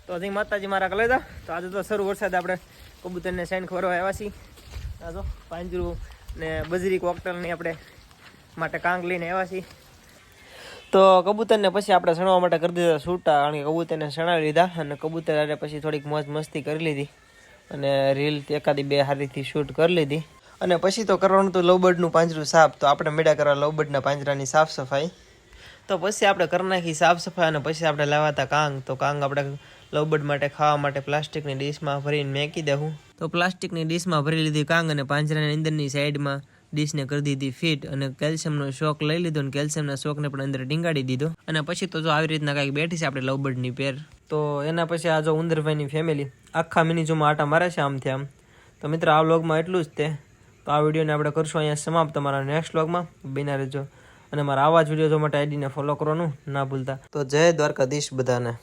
તો હજી માતાજી મારા કલેજા તો આજે તો શરૂ વરસાદ આપણે કબૂતરને સાઈન ખવડવા આવ્યા છીએ આ જો પાંજરું ને બજરી કોકટલની આપણે માટે કાંગ લઈને આવ્યા છીએ તો કબૂતરને પછી આપણે સણવા માટે કરી દીધા છૂટા કારણ કે કબૂતરને સણાવી લીધા અને કબૂતર આરે પછી થોડીક મોજ મસ્તી કરી લીધી અને રીલ એકાદી બે હારીથી શૂટ કરી લીધી અને પછી તો કરવાનું હતું લવબર્ડનું પાંજરું સાફ તો આપણે મેળા કરવા લવબર્ડના પાંજરાની સાફ સફાઈ તો પછી આપણે કરી નાખી સાફ સફાઈ અને પછી આપણે લાવ્યા કાંગ તો કાંગ આપણે લવબર્ડ માટે ખાવા માટે પ્લાસ્ટિકની ડીશમાં ભરીને મેકી દેવું તો પ્લાસ્ટિકની ડીશમાં ભરી લીધી કાંગ અને પાંજરાની અંદરની સાઈડમાં ડીશને કરી દીધી ફીટ અને કેલ્શિયમનો શોક લઈ લીધો અને કેલ્શિયમના શોકને પણ અંદર ટીંગાડી દીધો અને પછી તો જો આવી રીતના કાંઈક બેઠી છે આપણે લવબર્ડની પેર તો એના પછી આ જો ઉંદરભાઈની ફેમિલી આખા મિની ઝૂમાં આટા મારે છે આમથી આમ તો મિત્રો આ વ્લોગમાં એટલું જ તે તો આ વિડીયોને આપણે કરશું અહીંયા સમાપ્ત તમારા નેક્સ્ટ વ્લોગમાં બિના રહેજો અને મારા આવા જ વિડીયો જોવા માટે આઈડીને ફોલો કરવાનું ના ભૂલતા તો જય દ્વારકાધીશ બધાને